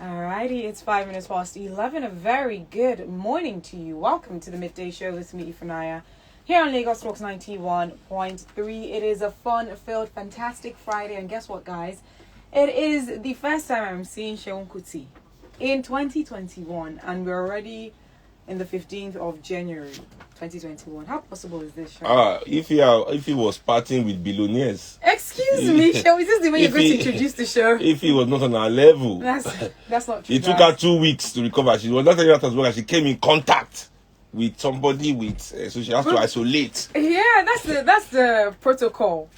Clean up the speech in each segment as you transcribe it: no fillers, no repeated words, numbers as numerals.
Alrighty, it's 5 minutes past 11. A very good morning to you. Welcome to the Midday Show with me, Ifunaya, here on Lagos Talks 91.3. It is a fun-filled, fantastic Friday, and guess what, guys? It is the first time I'm seeing Seun Kuti in 2021, and we're already in the 15th of January 2021. How possible is this, Seun? If he was partying with billionaires. Excuse me, Seun, is this the way you're going to introduce the show? If he was not on our level. That's not true. It took her 2 weeks to recover. She was not telling us as well as she came in contact with somebody so she has to isolate. Yeah, that's the protocol.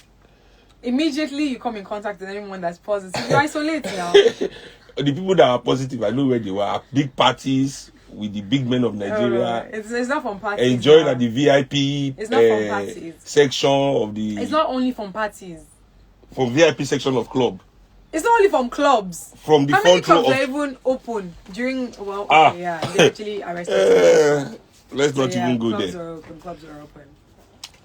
Immediately you come in contact with anyone that's positive, you isolate now. The people that are positive, I know where they were at big parties with the big men of Nigeria. It's not from parties. Enjoying at the VIP it's not from parties. Section of the. It's not only from parties. From VIP section of club. It's not only from clubs. From the How many front row clubs are even open during? Well, okay, yeah, they actually arrested. Let's not even go clubs there. Are open. Clubs are open.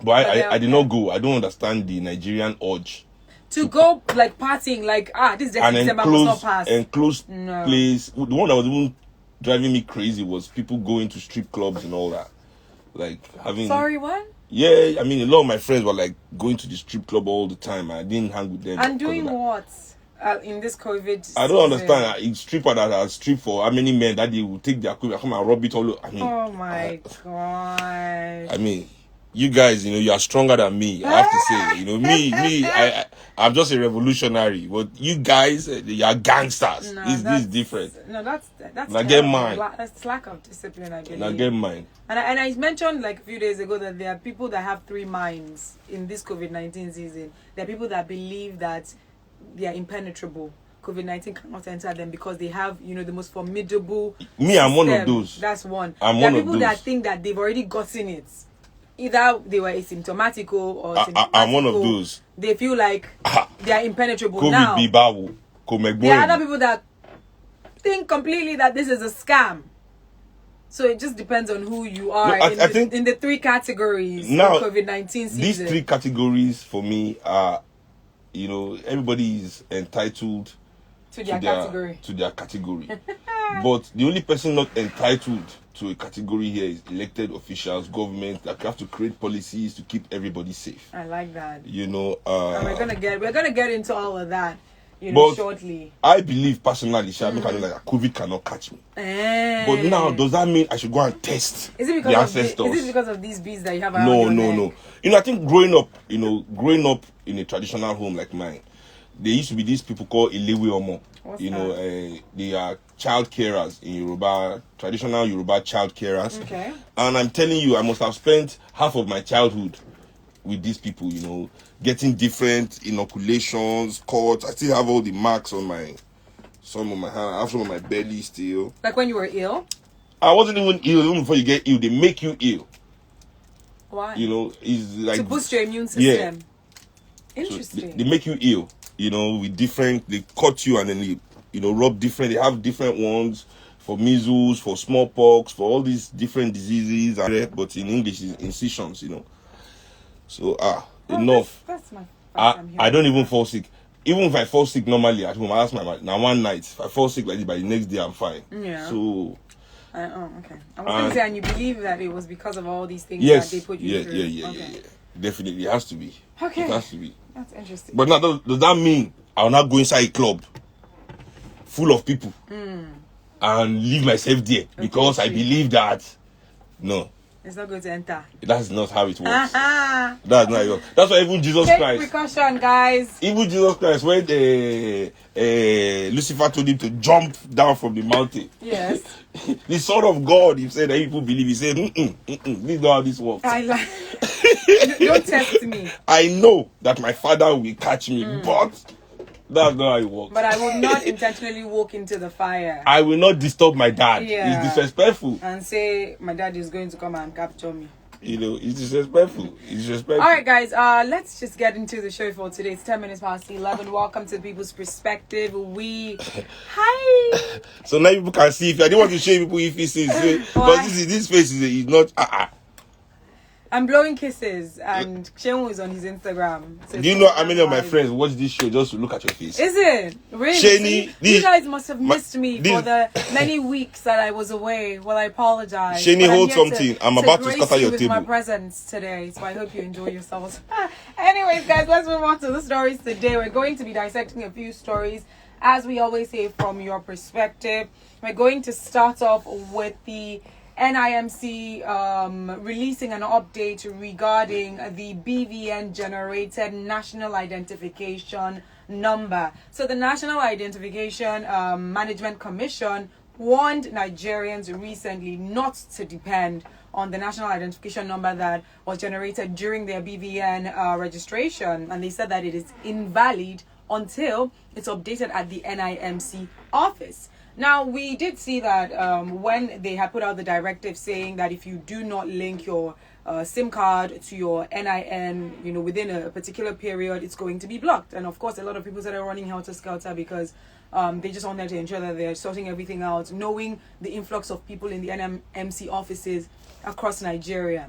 But I did not go. I don't understand the Nigerian urge to go like partying, like this is an December must not pass. Enclosed place. The one that was even driving me crazy was people going to strip clubs and all that. Like having. Sorry, what? Yeah, I mean a lot of my friends were like going to the strip club all the time. I didn't hang with them. And doing what? In this COVID I don't understand. A stripper that has stripped for how many men that they will take their equipment, come and rub it all over. I mean, oh my god. I mean, you guys, you are stronger than me. I have to say, me, I'm just a revolutionary. But you guys, you are gangsters. No, this is different. No, that's now get mine. That's lack of discipline, I believe. Now get mine. And I mentioned like a few days ago that there are people that have three minds in this COVID-19 season. There are people that believe that they are impenetrable. COVID-19 cannot enter them because they have, the most formidable Me, I'm one of those. That's one. I'm there one are of people those. that think that they've already gotten it. Either they were asymptomatical or symptomatical. I'm one of those. They feel like they are impenetrable. COVID now. There are other people that think completely that this is a scam. So it just depends on who you are. I think in the three categories now, of COVID-19 season. These three categories for me are, everybody is entitled to their category. To their category. But the only person not entitled to a category here is elected officials, government that have to create policies to keep everybody safe. I like that. And we're gonna get into all of that, shortly. I believe personally, like COVID cannot catch me. But now, does that mean I should go and test the ancestors? Is it because of these bees that you have around your neck? No. I think growing up in a traditional home like mine, there used to be these people called Ilewe Omo. They are child carers in Yoruba, traditional Yoruba child carers. Okay. And I'm telling you, I must have spent half of my childhood with these people, getting different inoculations, cuts. I still have all the marks on some on my hand. I have some on my belly still. Like when you were ill? I wasn't even ill. Even before you get ill, they make you ill. Why? It's like to boost your immune system. Yeah. Interesting. So they make you ill. With different, they cut you and then they, rub different. They have different ones for measles, for smallpox, for all these different diseases. But in English, it's incisions. So enough. That's my. I don't even fall sick. Even if I fall sick normally at home, I ask my mom. Now one night, if I fall sick like this, by the next day I'm fine. Yeah. So. Okay. I was going to say, and you believe that it was because of all these things that they put you through? Yeah. Definitely, it has to be. Okay. It has to be. That's interesting. But now, does that mean I'll not go inside a club full of people and leave myself there because I believe that? No. It's not going to enter. That's not how it works. That's not how it works. That's why even Jesus Take Christ. Precaution, guys. Even Jesus Christ, when Lucifer told him to jump down from the mountain. Yes. The Son of God, he said that people believe. He said, this is not how this works. Don't test me. I know that my father will catch me, but that's not how it works. But I will not intentionally walk into the fire. I will not disturb my dad. Yeah. It's disrespectful. And say my dad is going to come and capture me. It's disrespectful. All right, guys. Let's just get into the show for today. It's 10 minutes past 11. Welcome to People's Perspective. Hi. So now people can see. If I didn't want to show people if he sees, because this face is not. I'm blowing kisses, and Seun is on his Instagram. So do you know how many of my friends watch this show just to look at your face? Is it? Really? Shani, you guys must have missed me for the many weeks that I was away. Well, I apologize. Shani, hold something. I'm about to scatter your with table. My presence today, so I hope you enjoy yourselves. Anyways, guys, let's move on to the stories today. We're going to be dissecting a few stories, as we always say, from your perspective. We're going to start off with the NIMC releasing an update regarding the BVN generated national identification number. So the National Identification Management Commission warned Nigerians recently not to depend on the national identification number that was generated during their BVN registration, and they said that it is invalid until it's updated at the NIMC office. Now, we did see that when they had put out the directive saying that if you do not link your SIM card to your NIN, within a particular period, it's going to be blocked. And of course, a lot of people said are running helter-skelter because they just wanted to ensure that they're sorting everything out, knowing the influx of people in the NIMC offices across Nigeria.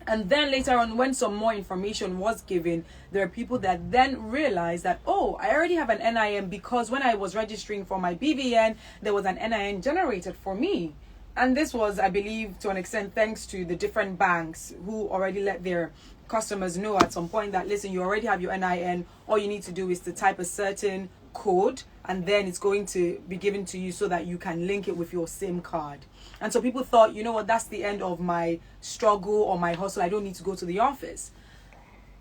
And then later on, when some more information was given, there are people that then realized that, oh, I already have an NIN because when I was registering for my BVN, there was an NIN generated for me. And this was, I believe, to an extent, thanks to the different banks who already let their customers know at some point that, listen, you already have your NIN. All you need to do is to type a certain code, and then it's going to be given to you so that you can link it with your SIM card. And so people thought, you know what, that's the end of my struggle or my hustle. I don't need to go to the office.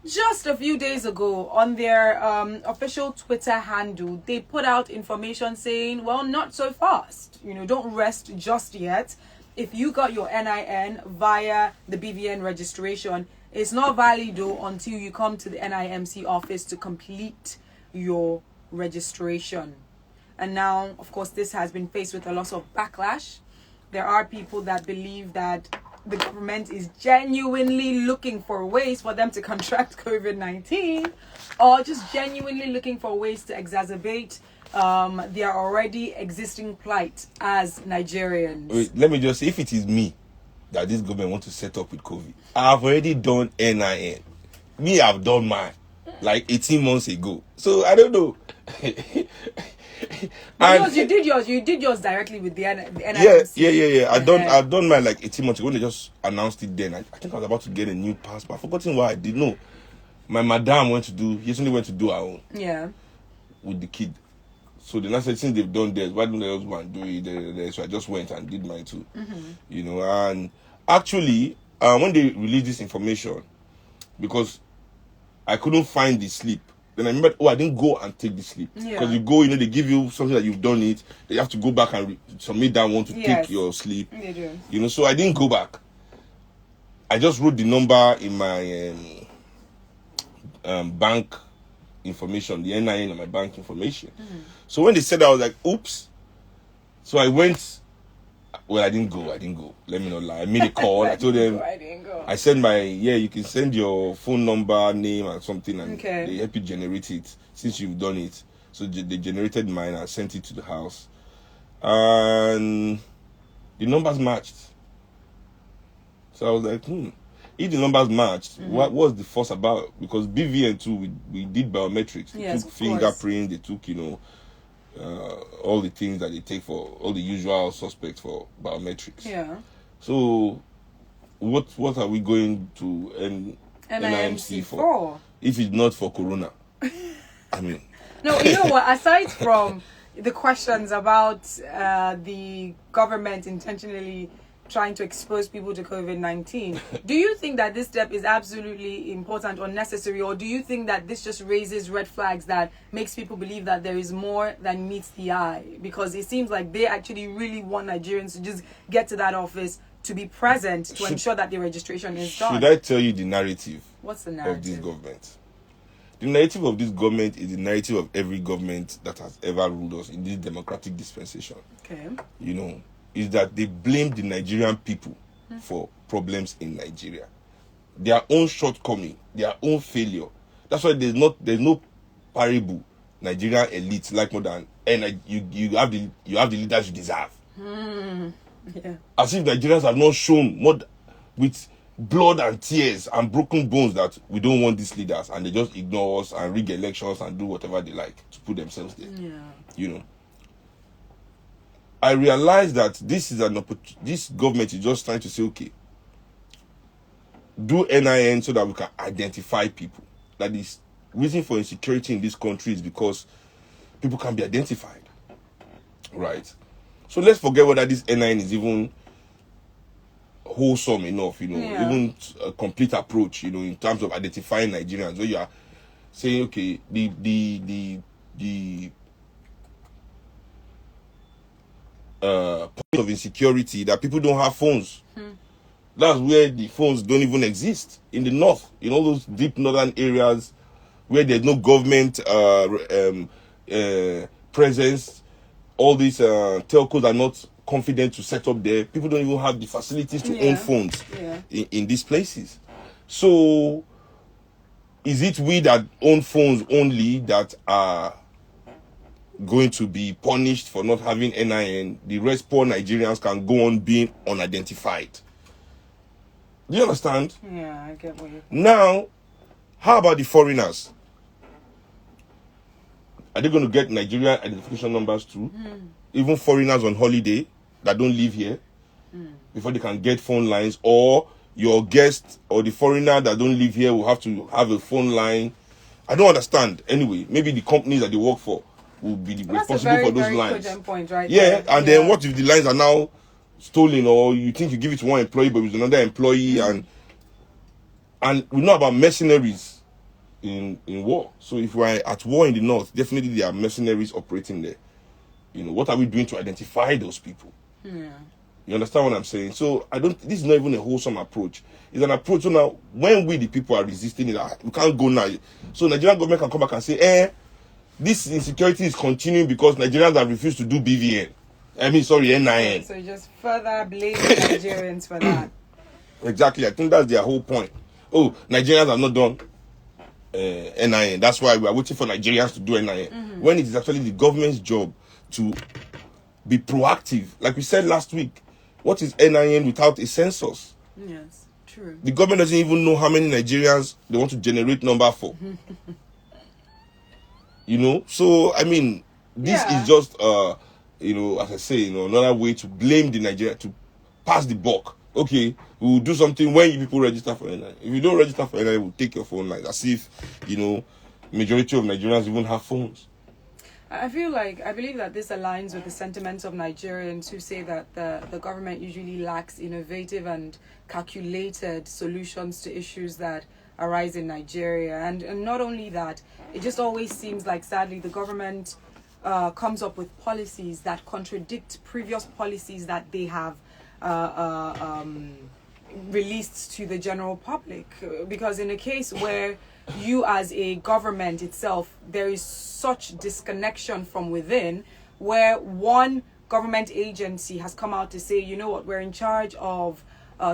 Just a few days ago, on their official Twitter handle, they put out information saying, well, not so fast. Don't rest just yet. If you got your NIN via the BVN registration, it's not valid though until you come to the NIMC office to complete your registration. And now, of course, this has been faced with a lot of backlash. There are people that believe that the government is genuinely looking for ways for them to contract COVID-19, or just genuinely looking for ways to exacerbate their already existing plight as Nigerians. Wait, let me just say, if it is me that this government wants to set up with COVID, I've already done NIN. Me, I've done mine like 18 months ago. So I don't know. Because you did yours directly with the NIMC. Yeah. I've done mine like 18 months ago when they just announced it then. I think I was about to get a new passport. I've forgotten why I did. No, my madam recently went to do her own. Yeah. With the kid. So then I said, since they've done theirs, why don't they also want to do it? So I just went and did mine too. Mm-hmm. And actually, when they released this information, because I couldn't find the slip, then I remembered, I didn't go and take the slip. Because you go, they give you something that you've done it. Then you have to go back and submit that one to take your slip. They do. So I didn't go back. I just wrote the number in my bank information, the NIN and my bank information. Mm-hmm. So when they said that, I was like, oops. So I went. Well, I didn't go. Let me not lie. I made a call. I told them. I didn't go. I sent you can send your phone number, name, and something, and they help you generate it since you've done it. So they generated mine. I sent it to the house, and the numbers matched. So I was like, if the numbers matched, what was the fuss about? Because BVN too, we did biometrics. They took fingerprint. They took all the things that they take for all the usual suspects for biometrics. Yeah. So, what are we going to NIMC for? If it's not for Corona, I mean. No, you know what? Aside from the questions about the government intentionally trying to expose people to COVID-19, do you think that this step is absolutely important or necessary, or do you think that this just raises red flags that makes people believe that there is more than meets the eye? Because it seems like they actually really want Nigerians to just get to that office, to be present, to ensure that the registration is done. Should I tell you the narrative? What's the narrative of this government? The narrative of this government is the narrative of every government that has ever ruled us in this democratic dispensation. Okay. Is that they blame the Nigerian people for problems in Nigeria. Their own shortcoming, their own failure. That's why there's no parable Nigerian elite like more than, and you have the leaders you deserve. Yeah. As if Nigerians have not shown more with blood and tears and broken bones that we don't want these leaders, and they just ignore us and rig elections and do whatever they like to put themselves there. Yeah. You know, I realize that this is this government is just trying to say, okay, do NIN so that we can identify people. That is reason for insecurity in this country is because people can be identified, right? So let's forget whether this NIN is even wholesome enough, you know, even a complete approach, you know, in terms of identifying Nigerians. So you are saying, okay, the point of insecurity that people don't have phones. That's where the phones don't even exist in the north, in all those deep northern areas where there's no government presence. All these telcos are not confident to set up there. People don't even have the facilities to own phones in these places. So is it we that own phones only that are going to be punished for not having NIN? The rest, poor Nigerians, can go on being unidentified. Do you understand? Yeah, I get what you're saying. Now, how about the foreigners? Are they going to get Nigerian identification numbers too? Even foreigners on holiday that don't live here, before they can get phone lines, or your guest or the foreigner that don't live here will have to have a phone line. I don't understand. Anyway, maybe the companies that they work for will be responsible for those lines. Point, right? And then what if the lines are now stolen, or you think you give it to one employee but with another employee, and we know about mercenaries in war. So if we're at war in the north, definitely there are mercenaries operating there. You know, what are we doing to identify those people? You understand what I'm saying? So this is not even a wholesome approach. It's an approach. So now, when we the people are resisting it, we can't go now. So Nigerian government can come back and say, this insecurity is continuing because Nigerians have refused to do BVN. NIN. So just further blame Nigerians for that. Exactly. I think that's their whole point. Oh, Nigerians have not done NIN. That's why we are waiting for Nigerians to do NIN. When it is actually the government's job to be proactive. Like we said last week, what is NIN without a census? Yes, true. The government doesn't even know how many Nigerians they want to generate number for. You know? So, I mean, this is just, you know, as I say, you know, another way to blame the Nigeria, to pass the buck. Okay, we'll do something when you people register for NIN. If you don't register for NIN, we'll take your phone line. As if, you know, majority of Nigerians even have phones. I believe that this aligns with the sentiments of Nigerians who say that the government usually lacks innovative and calculated solutions to issues that arise in Nigeria. And not only that, it just always seems like, sadly, the government comes up with policies that contradict previous policies that they have released to the general public. Because in a case where you as a government itself, there is such disconnection from within, where one government agency has come out to say, you know what, we're in charge of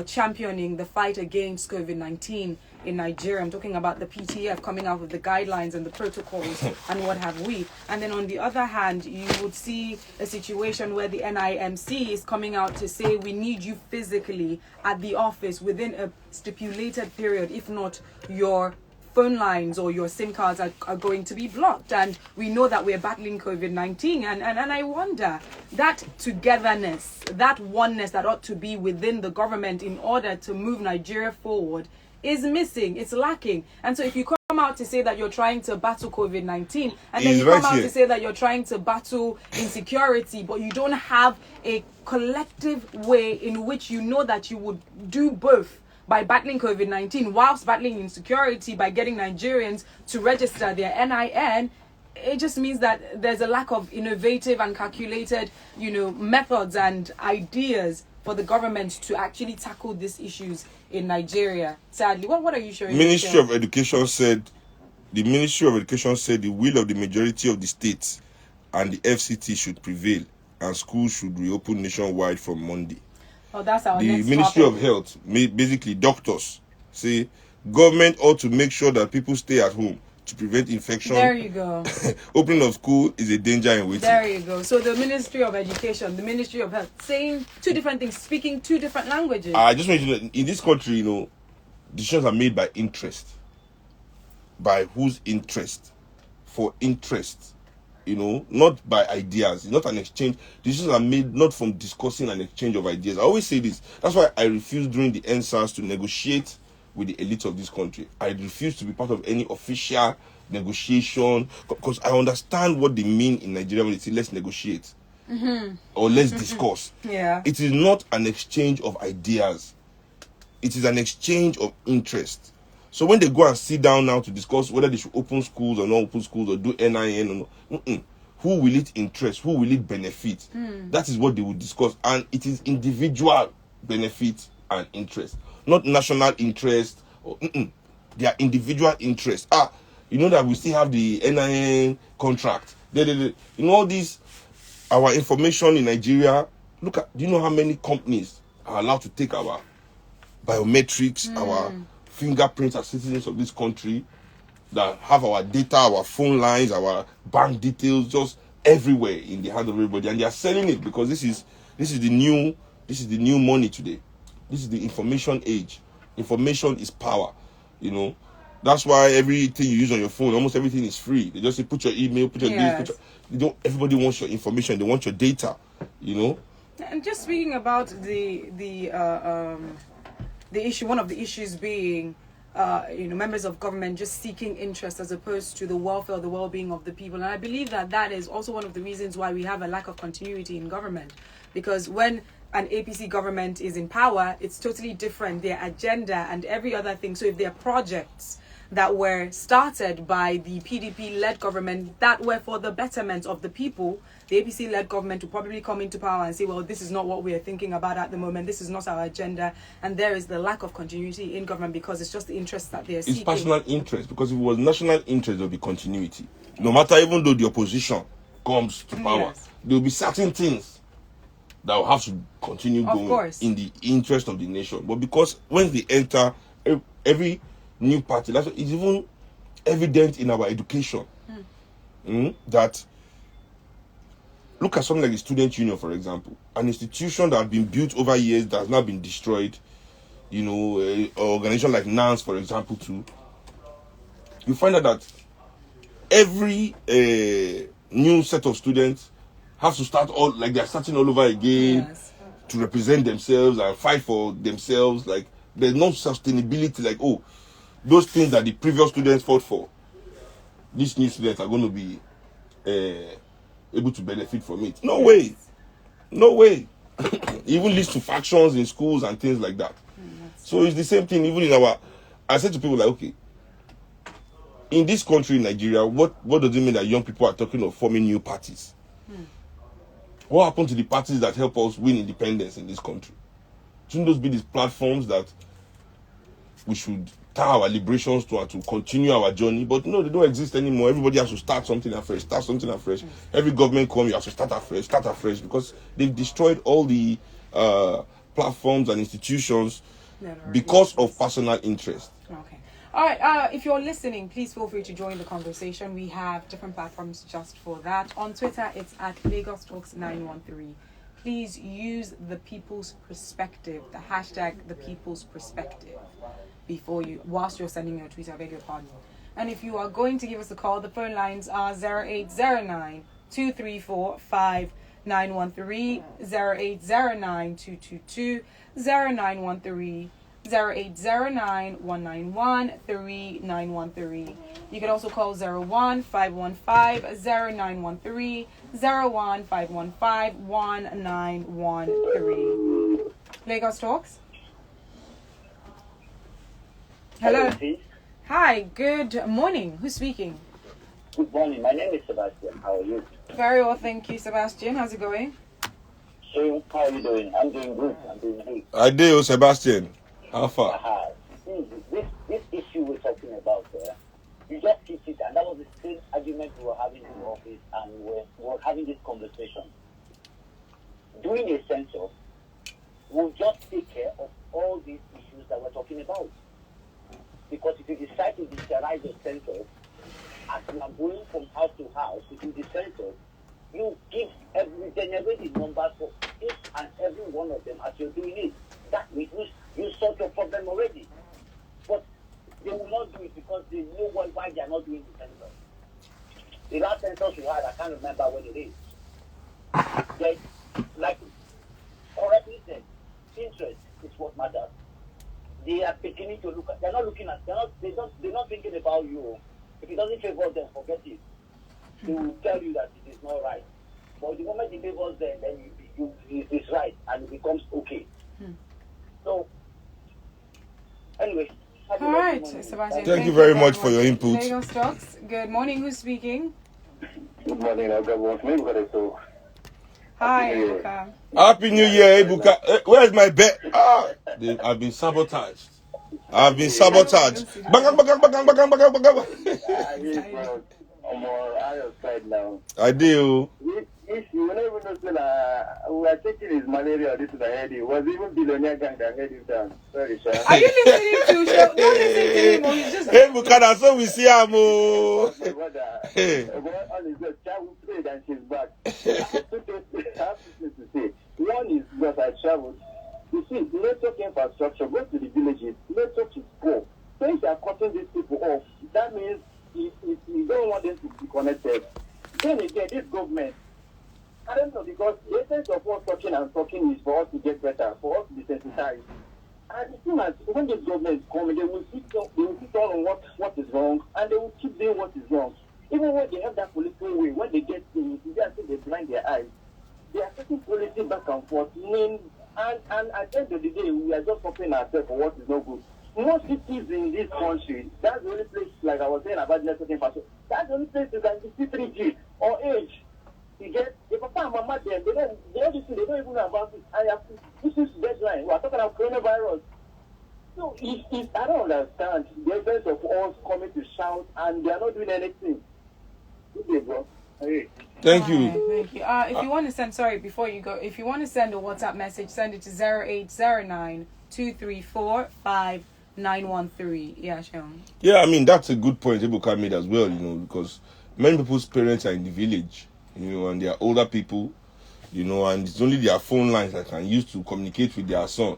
championing the fight against COVID-19 in Nigeria. I'm talking about the PTF coming out with the guidelines and the protocols and what have we. And then on the other hand, you would see a situation where the NIMC is coming out to say we need you physically at the office within a stipulated period. If not, your phone lines or your SIM cards are going to be blocked. And we know that we're battling COVID-19. And I wonder, that togetherness, that oneness that ought to be within the government in order to move Nigeria forward is missing. It's lacking. And so if you come out to say that you're trying to battle COVID-19, and then you come out to say that you're trying to battle insecurity, but you don't have a collective way in which you know that you would do both, by battling COVID-19 whilst battling insecurity, by getting Nigerians to register their NIN, it just means that there's a lack of innovative and calculated, you know, methods and ideas for the government to actually tackle these issues in Nigeria. Sadly, what are you showing? The Ministry of Education said the will of the majority of the states and the FCT should prevail, and schools should reopen nationwide from Monday. Oh, that's our the next Ministry topic. of Health, basically doctors, say government ought to make sure that people stay at home to prevent infection. There you go. Opening of school is a danger in waiting. There you go. So the Ministry of Education, the Ministry of Health, saying two different things, speaking two different languages. I just want you to know, in this country, you know, decisions are made by interest. By whose interest? For interest. You know, not by ideas. It's not an exchange. Decisions are made not from discussing an exchange of ideas. I always say this. That's why I refuse during the NSAS to negotiate with the elites of this country. I refuse to be part of any official negotiation because I understand what they mean in Nigeria when they say let's negotiate or let's discuss. Yeah. It is not an exchange of ideas. It is an exchange of interest. So when they go and sit down now to discuss whether they should open schools or not open schools or do NIN or not, who will it interest? Who will it benefit? That is what they will discuss. And it is individual benefit and interest, not national interest. Or, They are individual interest. You know that we still have the NIN contract. You know all these, our information in Nigeria. Look at, do you know how many companies are allowed to take our biometrics, our fingerprints as citizens of this country, that have our data, our phone lines, our bank details, just everywhere in the hands of everybody, and they are selling it because this is the new money today. This is the information age. Information is power. You know, that's why everything you use on your phone, almost everything is free. They just say put your email, put your this, everybody wants your information. They want your data. You know. And just speaking about the issue, one of the issues being, members of government just seeking interest as opposed to the welfare, the well-being of the people. And I believe that is also one of the reasons why we have a lack of continuity in government. Because when an APC government is in power, it's totally different, their agenda and every other thing. So if there are projects that were started by the PDP-led government that were for the betterment of the people, the APC-led government will probably come into power and say, well, this is not what we are thinking about at the moment. This is not our agenda. And there is the lack of continuity in government because it's just the interests that they're seeking. It's personal interest, because if it was national interest, there will be continuity. No matter, even though the opposition comes to power, there will be certain things that will have to continue going in the interest of the nation. But because when they enter, every new party, that's it's even evident in our education that, look at something like the student union, for example, an institution that has been built over years that has now been destroyed. You know, an organization like NANS, for example, too. You find out that every new set of students have to start all like they're starting all over again to represent themselves and fight for themselves. Like there's no sustainability. Like, oh, those things that the previous students fought for, these new students are going to be able to benefit from it. No way. No way. It even leads to factions in schools and things like that. So it's the same thing even in our... I said to people like, okay, in this country, in Nigeria, what does it mean that young people are talking of forming new parties? What happened to the parties that help us win independence in this country? Shouldn't those be these platforms that we should tie our liberations to and to continue our journey? But no, they don't exist anymore. Everybody has to start something afresh, Every government come, you have to start afresh, because they've destroyed all the platforms and institutions because of personal interest. Okay. All right. If you're listening, please feel free to join the conversation. We have different platforms just for that. On Twitter, it's at Lagos Talks 913. Please use the people's perspective, the hashtag the people's perspective, whilst you're sending your tweet. I beg your pardon. And if you are going to give us a call, the phone lines are 0809 234 5913, 0809 222 0913, 0809 191 3913. You can also call 01515 0913, 01515 1913. Lagos Talks. Hello. Hi, good morning. Who's speaking? Good morning. My name is Sebastian. How are you? Very well, thank you, Sebastian. How's it going? So, how are you doing? I'm doing good. I'm doing great. I do, Sebastian. How far? This issue we're talking about, you just hit it, and that was the same argument we were having in the office, and we were having this conversation. Doing a census will just take care of all these issues that we're talking about. Because if you decide to digitalize the census, as you are going from house to house to do the census, you generate the numbers for each and every one of them as you're doing it. That means you solve your problem already. But they will not do it because they know why they are not doing the census. The last census we had, I can't remember when it is. They, like correctly said, interest is what matters. They are beginning to look at. They're not thinking about you. If it doesn't favor them, forget it. They will tell you that it is not right. But the moment it favors them, then it's right and it becomes okay. So, anyway. All right, Sebastian. Thank you very much for your input. Lagos Talks. Good morning. Who's speaking? Good morning, Ebuka. Hi, Ebuka. Happy New Year, Ebuka. Where's my bet? I've been sabotaged. Bang, bang, bang, bang, bang, bang, bang. I'm on our side now. I do. If you never know, we are taking his malaria this to the head. It was even billionaire gang that head him down. Sorry, sir. Are you listening to show? Don't listen to him. He's just. Ebuka, that's what we see, amo. Hey. On his child prayed and she's back. I have two things to say. One is because I traveled. You see, network infrastructure, go to the villages, network is poor. So if you are cutting these people off, that means you don't want them to be connected. Then again, this government, I don't know, because the essence of us talking is for us to get better, for us to be sensitized. And it seems as when this government come, they will sit on what is wrong, and they will keep doing what is wrong. Even when they have that political way, when they get things, they blind their eyes. They are taking policy back and forth. And at the end of the day, we are just suffering ourselves for what is not good. Most cities in this country, that's the only place, like I was saying about network infrastructure, that's the only place you can see 3G or age. You get the papa and mama there, they don't even know about it. This is deadline. We are talking about coronavirus. So I don't understand the essence of us coming to shout and they are not doing anything. Good day, bro. Hey. Thank you. Thank you. If you want to send, before you go, if you want to send a WhatsApp message, send it to 0809 234 5913. Yeah, Sean. Yeah, I mean, that's a good point Ebuka made as well, because many people's parents are in the village, and they are older people, and it's only their phone lines that can use to communicate with their son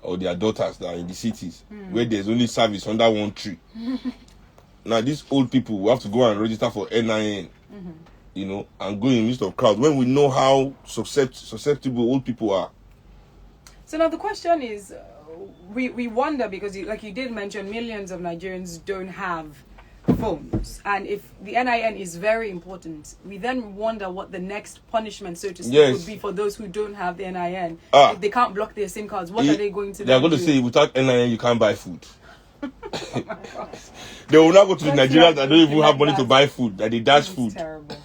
or their daughters that are in the cities, where there's only service under one tree. Now, these old people will have to go and register for NIN, and go in midst of crowd when we know how susceptible old people are. So now the question is, we wonder, because like you did mention, millions of Nigerians don't have phones, and if the NIN is very important, we then wonder what the next punishment, so to speak, would be for those who don't have the NIN. If they can't block their SIM cards, what are they going to do? They are going to say, without NIN, you can't buy food. Oh my gosh. They will not go to the Nigerians that don't even have money to buy food, that they dash food. Terrible.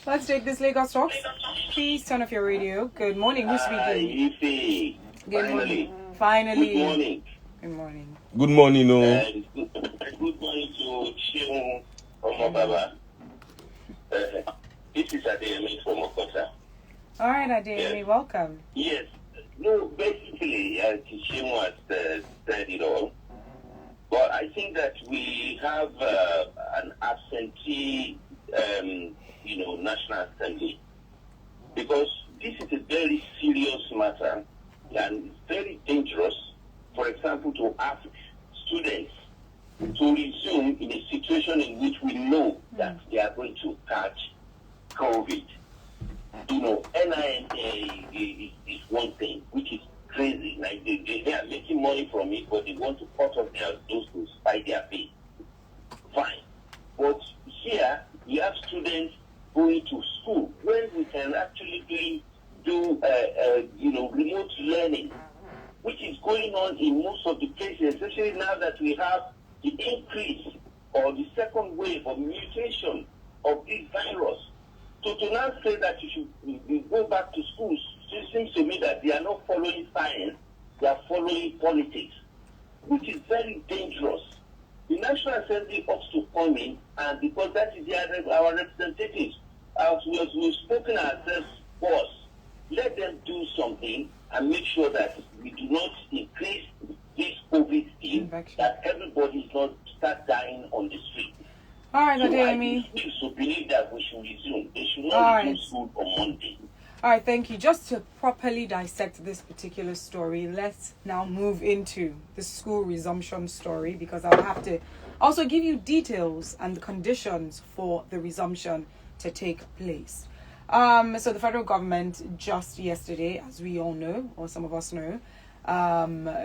Let's take this Lagos Talks. Please turn off your radio. Good morning. Who's speaking? Good morning. Finally. Good morning. Good morning. Good morning, Good morning to Seun Omobaba. This is Adeyemi from Okota. All right, Adeyemi, welcome. Yes. No, basically, Seun has said it all. But I think that we have an absentee, National Assembly. Because this is a very serious matter and it's very dangerous, for example, to ask students to resume in a situation in which we know that they are going to catch COVID. NIN is one thing, which is crazy. Like they are making money from it, but they want to cut off those to spite their pay. Fine. But here, we have students going to school when we can actually do remote learning, which is going on in most of the places, especially now that we have the increase or the second wave of mutation of this virus. So to now say that you should go back to schools, it seems to me that they are not following science, they are following politics, which is very dangerous. The National Assembly ought to come in, and because that is our representatives, as we've spoken ourselves first, let them do something and make sure that we do not increase this COVID thing, that everybody is not start dying on the street. All right, So I Ademi. refuse to believe that we should resume. They should All not right. resume school on Monday. All right, thank you. Just to properly dissect this particular story, let's now move into the school resumption story, because I'll have to also give you details and the conditions for the resumption to take place. So the federal government just yesterday, as we all know, or some of us know,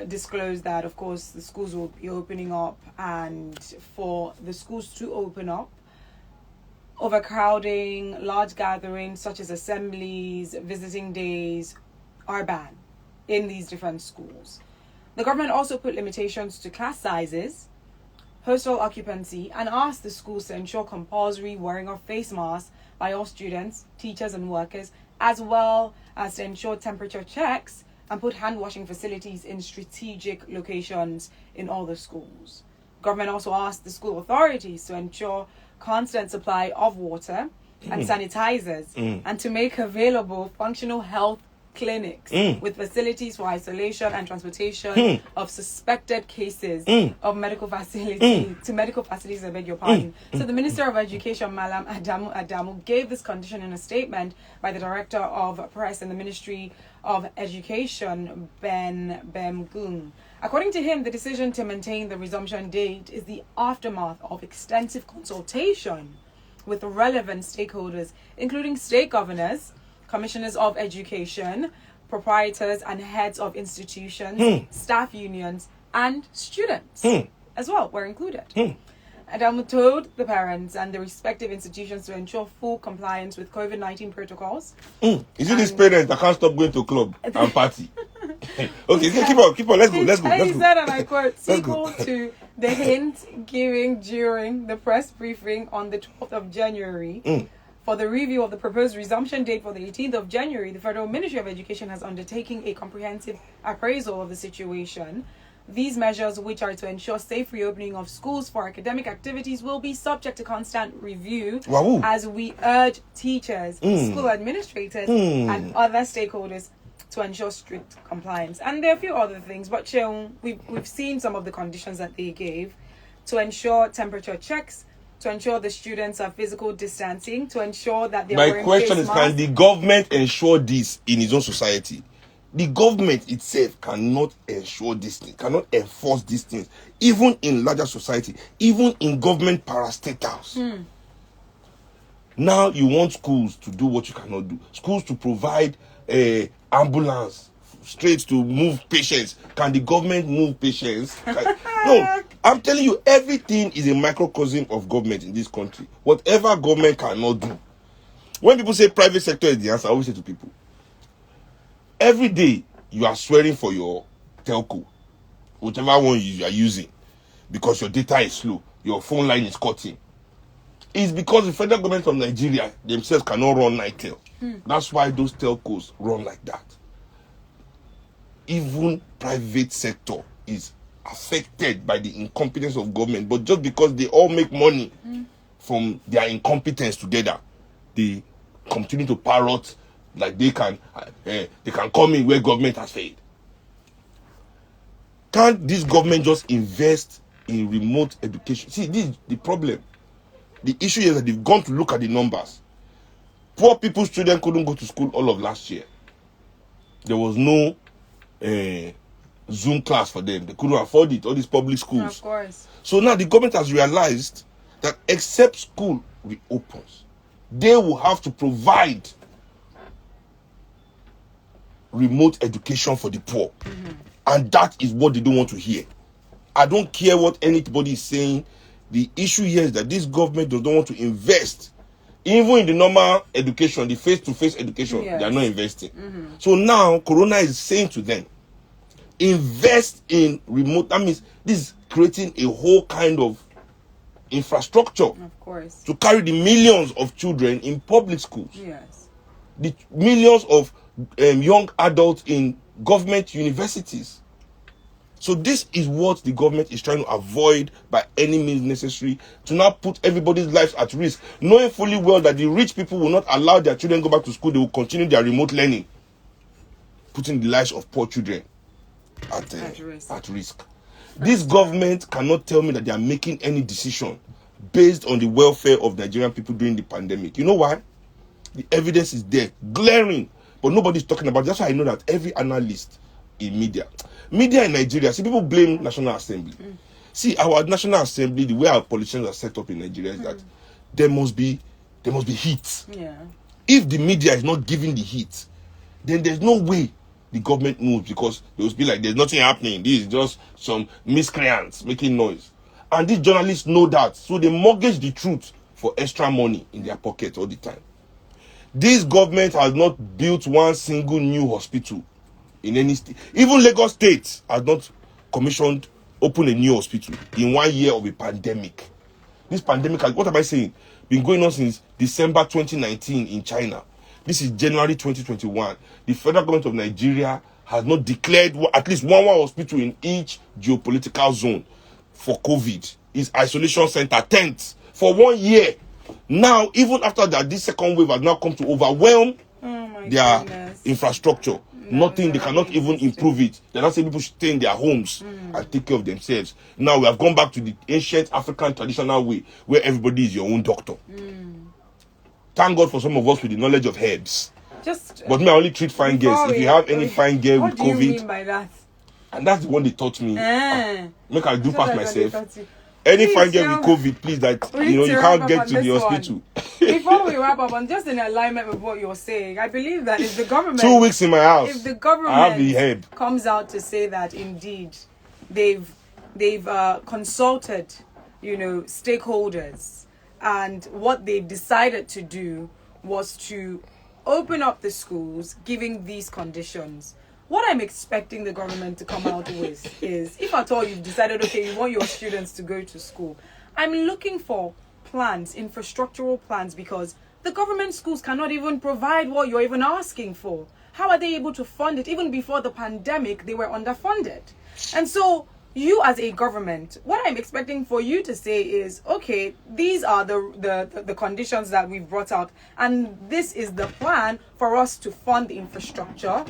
disclosed that, of course, the schools will be opening up, and for the schools to open up, overcrowding, large gatherings such as assemblies, visiting days are banned in these different schools. The government also put limitations to class sizes, hostel occupancy, and asked the schools to ensure compulsory wearing of face masks by all students, teachers, and workers, as well as to ensure temperature checks and put hand washing facilities in strategic locations in all the schools. Government also asked the school authorities to ensure constant supply of water and sanitizers, and to make available functional health clinics with facilities for isolation and transportation of suspected cases of medical facility to medical facilities, I beg your pardon. So the Minister of Education, Malam Adamu, gave this condition in a statement by the Director of Press in the Ministry of Education, Ben Bemgung. According to him, the decision to maintain the resumption date is the aftermath of extensive consultation with relevant stakeholders, including state governors, commissioners of education, proprietors and heads of institutions, staff unions, and students as well were included. Adamu told the parents and the respective institutions to ensure full compliance with COVID-19 protocols. Is it these parents that can't stop going to club and party? Okay, keep on. Let's go. He said, and I quote, sequel to the hint given during the press briefing on the 12th of January for the review of the proposed resumption date for the 18th of January, the Federal Ministry of Education has undertaken a comprehensive appraisal of the situation. These measures, which are to ensure safe reopening of schools for academic activities, will be subject to constant review as we urge teachers, school administrators, and other stakeholders to ensure strict compliance. And there are a few other things, but Seun, we've seen some of the conditions that they gave to ensure temperature checks, to ensure the students are physical distancing, to ensure that they are wearing face masks. My question is, can the government ensure this in its own society? The government itself cannot ensure this thing, cannot enforce these things, even in larger society, even in government parastatals. Now you want schools to do what you cannot do. Schools to provide ambulance straight to move patients. Can the government move patients? No, I'm telling you, everything is a microcosm of government in this country. Whatever government cannot do. When people say private sector is the answer, I always say to people, every day you are swearing for your telco, whichever one you are using, because your data is slow, your phone line is cutting. It's because the federal government of Nigeria themselves cannot run Nitel. That's why those telcos run like that. Even private sector is affected by the incompetence of government, but just because they all make money from their incompetence together, they continue to parrot like they can come in where government has failed. Can't this government just invest in remote education? See, this is the problem. The issue is that they've gone to look at the numbers. Poor people's children couldn't go to school all of last year. There was no Zoom class for them. They couldn't afford it, all these public schools. Of course. So now the government has realized that except school reopens, they will have to provide remote education for the poor. And that is what they don't want to hear. I don't care what anybody is saying. The issue here is that this government does not want to invest. Even in the normal education, the face-to-face education, they are not investing. So now, Corona is saying to them, invest in remote. That means this is creating a whole kind of infrastructure. Of course. To carry the millions of children in public schools. Yes. The millions of young adults in government universities. So this is what the government is trying to avoid by any means necessary, to not put everybody's lives at risk, knowing fully well that the rich people will not allow their children to go back to school. They will continue their remote learning, putting the lives of poor children at risk. This government cannot tell me that they are making any decision based on the welfare of Nigerian people during the pandemic. You know why? The evidence is there, glaring, but nobody's talking about it. That's why I know that every analyst in media in Nigeria, see, people blame National Assembly. See, our National Assembly, the way our politicians are set up in Nigeria is that there must be heat. Yeah. If the media is not giving the heat, then there's no way the government moves, because they will be like, there's nothing happening. This is just some miscreants making noise. And these journalists know that, so they mortgage the truth for extra money in their pocket all the time. This government has not built one single new hospital in any state. Even Lagos State has not opened a new hospital in 1 year of a pandemic. This pandemic has, what am I saying, been going on since December 2019 in China. This is January 2021. The federal government of Nigeria has not declared at least one hospital in each geopolitical zone for COVID. It's isolation center tents for 1 year. Now, even after that, this second wave has now come to overwhelm their infrastructure. Nothing, they cannot even improve it. They're not saying people should stay in their homes and take care of themselves. Now we have gone back to the ancient African traditional way where everybody is your own doctor. Thank God for some of us with the knowledge of herbs. But me, I only treat fine girls. If you have any fine girl with COVID, what do you mean by that? And that's the one they taught me. Make I do past myself. Any fine girl with COVID, please, that you can't get to the hospital. Before we wrap up, and just in alignment with what you're saying, I believe that if the government 2 weeks in my house, if the government I have the herb, comes out to say that indeed they've consulted, stakeholders, and what they've decided to do was to open up the schools, giving these conditions. What I'm expecting the government to come out with is, if at all you've decided, okay, you want your students to go to school, I'm looking for plans, infrastructural plans, because the government schools cannot even provide what you're even asking for. How are they able to fund it? Even before the pandemic, they were underfunded. And so you as a government, what I'm expecting for you to say is, okay, these are the conditions that we've brought out, and this is the plan for us to fund the infrastructure,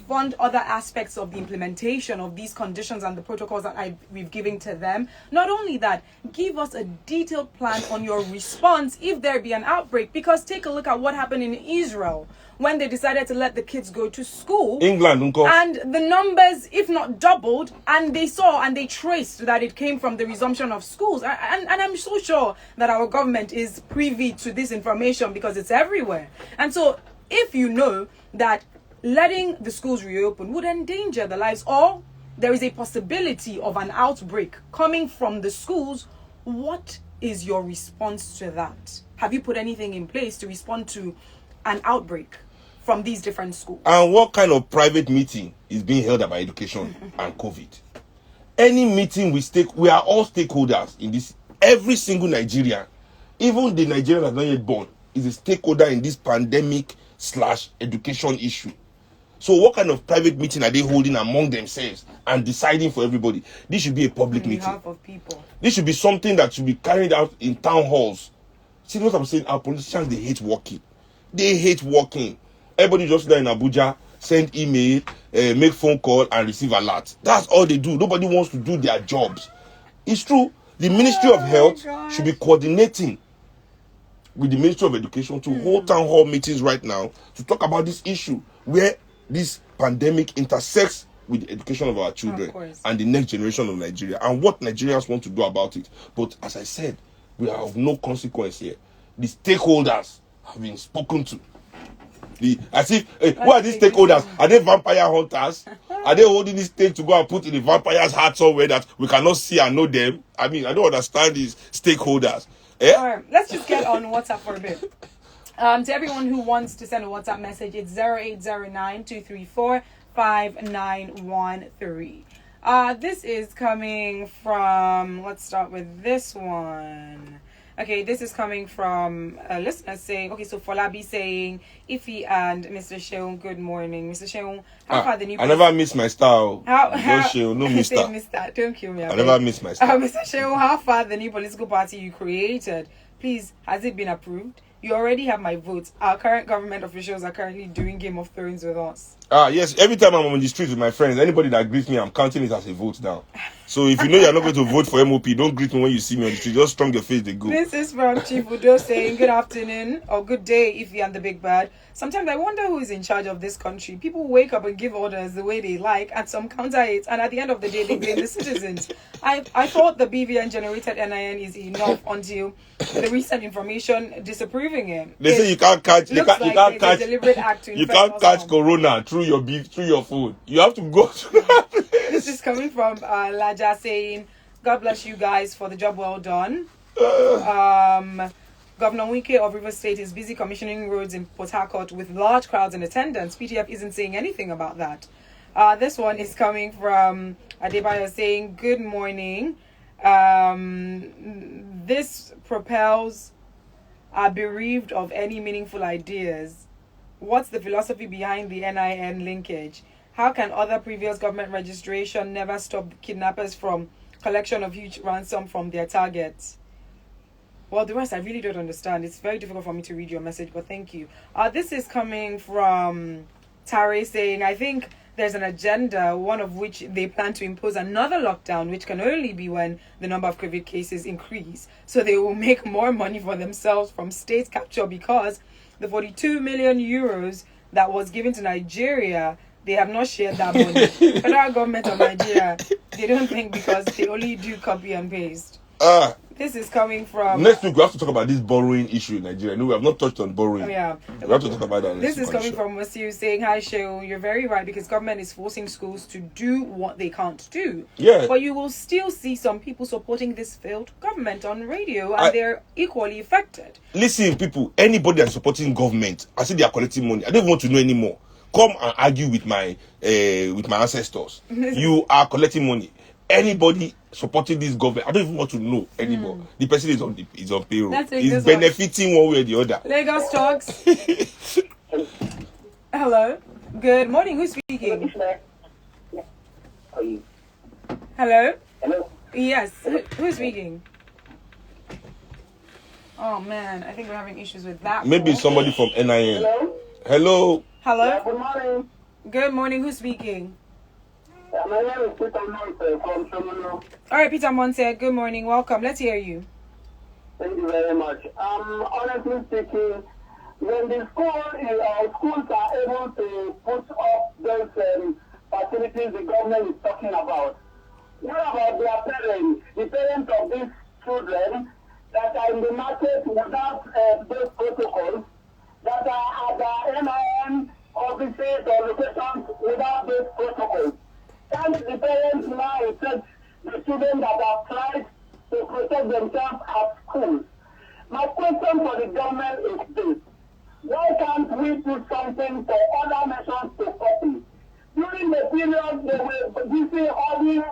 fund other aspects of the implementation of these conditions and the protocols that we've given to them. Not only that, give us a detailed plan on your response if there be an outbreak, because take a look at what happened in Israel when they decided to let the kids go to school. England, and the numbers, if not doubled, and they saw and they traced that it came from the resumption of schools. And I'm so sure that our government is privy to this information because it's everywhere. And so if you know that letting the schools reopen would endanger the lives, or there is a possibility of an outbreak coming from the schools, what is your response to that? Have you put anything in place to respond to an outbreak from these different schools? And what kind of private meeting is being held about education and COVID? Any meeting we are all stakeholders in this. Every single Nigerian, even the Nigerian that are not yet born, is a stakeholder in this pandemic/education issue. So what kind of private meeting are they holding among themselves and deciding for everybody? This should be a public meeting. On behalf of people. This should be something that should be carried out in town halls. See what I'm saying? Our politicians, they hate working. They hate working. Everybody just there in Abuja, send email, make phone call, and receive alert. That's all they do. Nobody wants to do their jobs. It's true. The Ministry of Health should be coordinating with the Ministry of Education to hold town hall meetings right now to talk about this issue, where this pandemic intersects with the education of our children and the next generation of Nigeria, and what Nigerians want to do about it. But as I said, we are of no consequence here. The stakeholders have been spoken to. Who are these stakeholders? Are they vampire hunters? Are they holding this state to go and put in the vampire's hat somewhere that we cannot see and know them? I mean, I don't understand these stakeholders. All right, let's just get on WhatsApp for a bit. To everyone who wants to send a WhatsApp message, it's 0809-234-5913. This is coming from, let's start with this one. Okay, this is coming from a listener saying, okay, so Folabi saying, Ify and Mr. Seun, good morning. Mr. Seun, how far the new... I never miss my style. No Seun, no mister. Mr. Don't kill me. I never miss my style. Mr. Seun, how far the new political party you created, please, has it been approved? You already have my vote. Our current government officials are currently doing Game of Thrones with us. Yes, every time I'm on the street with my friends, anybody that greets me, I'm counting it as a vote now. So if you know you're not going to vote for MOP, don't greet me when you see me on the street. Just strong your face, they go. This is from Chief Udo saying, good afternoon or good day, Ify and the Big Bad. Sometimes I wonder who is in charge of this country. People wake up and give orders the way they like, and some counter it, and at the end of the day, they blame the citizens. I thought the BVN generated NIN is enough until the recent information disapproving it. They say you can't catch deliberate act to you can't catch corona through your phone. You have to go to This is coming from Laja saying, God bless you guys for the job well done. Governor Wike of Rivers State is busy commissioning roads in Port Harcourt with large crowds in attendance. PTF isn't saying anything about that. This one is coming from Adebayo saying, good morning. This propels are bereaved of any meaningful ideas. What's the philosophy behind the NIN linkage? How can other previous government registration never stop kidnappers from collection of huge ransom from their targets? Well, the rest I really don't understand. It's very difficult for me to read your message, but thank you. This is coming from Tare saying, I think there's an agenda, one of which they plan to impose another lockdown, which can only be when the number of COVID cases increase. So they will make more money for themselves from state capture, because the 42 million euros that was given to Nigeria, they have not shared that money. Federal government of Nigeria, they don't think, because they only do copy and paste. This is coming from... Next week, we have to talk about this borrowing issue in Nigeria. No, we have not touched on borrowing. Oh, yeah. We have to talk about that. This is coming from Wasiu saying, hi, Sheil, you're very right, because government is forcing schools to do what they can't do. Yeah. But you will still see some people supporting this failed government on radio, and they're equally affected. Listen, people, anybody that's supporting government, I see they are collecting money. I don't want to know anymore. Come and argue with my ancestors. You are collecting money. Anybody supporting this government, I don't even want to know anymore. The person is on payroll. He's benefiting one way or the other. Lagos Talks. Hello. Good morning. Who's speaking? Hello. Hello. Yes. Who's speaking? Oh man, I think we're having issues with that. Maybe it's somebody from NIN. Hello. Hello. Good morning. Good morning. Who's speaking? My name is Peter Monte from Shomano. All right, Peter Monte. Good morning. Welcome. Let's hear you. Thank you very much. Honestly speaking, when the schools are able to put up those facilities the government is talking about, what about their parents, the parents of these children that are in the market without those protocols, that are at the NIN offices or locations without those protocols? Can the parents now accept the students that have tried to protect themselves at schools? My question for the government is this: why can't we do something for other nations to copy? During the period they were busy holding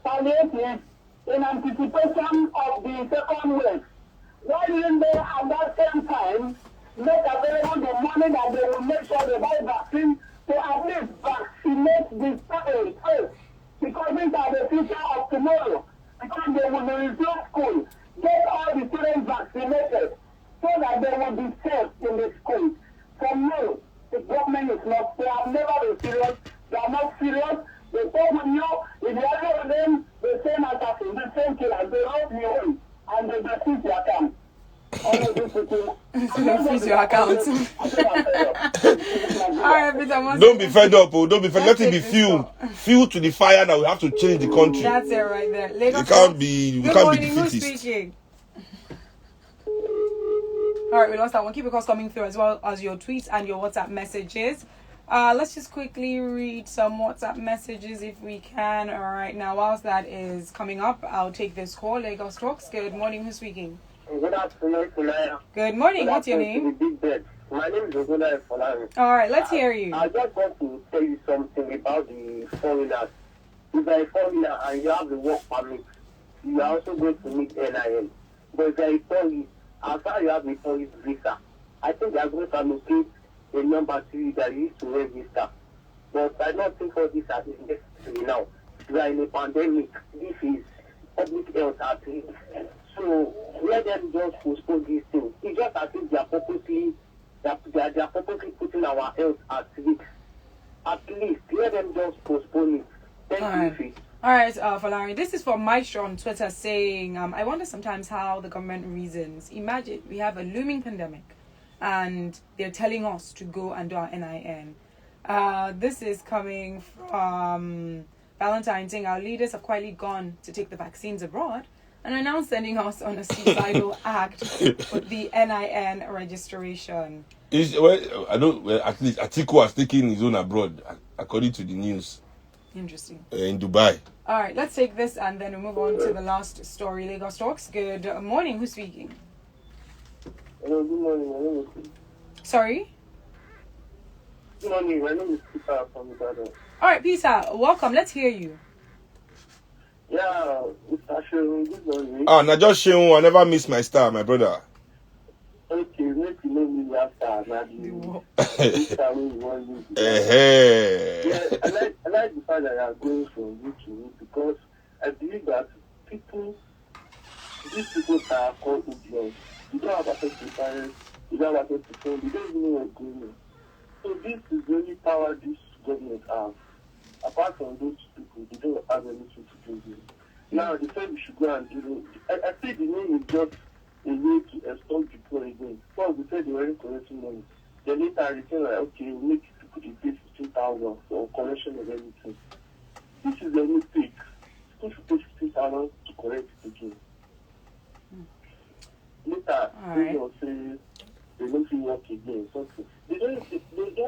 palliatives in anticipation of the second wave, why didn't they at that same time make available the money that they will make sure they buy vaccine to at least vaccinate the students first? Because these are the future of tomorrow. Because they will resume school, get all the students vaccinated so that they will be safe in the schools. For me, the government is not, they have never been serious. They are not serious. They talk with you. If you ever with them, the same assassin, the same killer, they rob you in and they defeat your account. Freeze your account. Alright, Peter, don't be fed up, don't be fed. Let it be fuel to the fire that we have to change the country. That's it right there. We can't be defeatist. Who's speaking? Alright, we lost that one. Keep your calls coming through, as well as your tweets and your WhatsApp messages. Let's just quickly read some WhatsApp messages if we can. Alright, now whilst that is coming up, I'll take this call. Lagos Talks. Good morning. Who's speaking? Good afternoon, Fulaya. Good morning. What's your name? My name is Oguna Fulaya. All right, let's hear you. I just want to tell you something about the foreigners. If you're a foreigner and you have the work permit, you are also going to meet NIN. But if you're a tourist, after you have the tourist visa, I think they are going to allocate a number to you that you need to register. But I don't think all this has necessary now. We are in a pandemic. This is public health at risk. So let them just postpone these things. It's just as if they are purposely putting our health at risk. At least let them just postpone it. Thank you. All right, Falari, this is from Maestro on Twitter saying, I wonder sometimes how the government reasons. Imagine we have a looming pandemic and they're telling us to go and do our NIN. This is coming from Valentine saying our leaders have quietly gone to take the vaccines abroad and are now sending us on a suicidal act with the NIN registration. I know. Well, at least Atiku has taken his own abroad, according to the news. Interesting. In Dubai. All right, let's take this and then we'll move on to the last story. Lagos Talks. Good morning. Who's speaking? Hello, good morning. My name is Sorry? Good morning. My name is Peter from Ibadan. All right, Peter, welcome. Let's hear you. Yeah, Mr. Seun, good morning. Now just Seun, I never miss my star, my brother. Okay, make you know me after. Yeah, I like the fact that you are going from week to week because I believe that these people that are called ignorant, you don't have access to parents, you don't have access to phone, you don't even know what's going on. So this is the only power this government has. Apart from those people, they don't have anything to do with it. Now, they said we should go and do it. I think the name is just a way to extort people again. First, they said they weren't collecting money. Then later, they said, like, okay, we make people to pay 15,000 for collection of everything. This is a mistake. People should pay 15,000 to correct it again. Later, they will say they don't feel work again. Something. They don't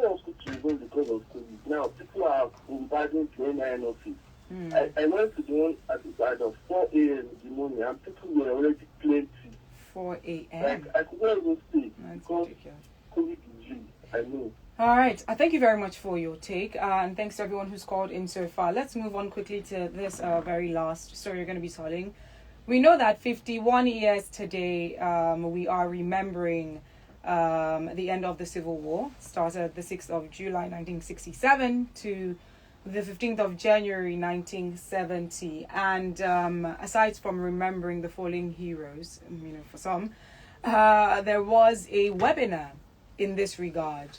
want school to resume because of COVID. Now, people are bombarding the NIN office. I went to the one at the side of 4 a.m. in the morning and people were already plenty. 4 a.m. Like, I could not even stay because ridiculous. COVID is real. I know. All right. Thank you very much for your take. And thanks to everyone who's called in so far. Let's move on quickly to this very last story we're going to be telling. We know that 51 years today, we are remembering the end of the Civil War. Started the 6th of July 1967 to the 15th of January 1970. And aside from remembering the fallen heroes, for some, there was a webinar in this regard.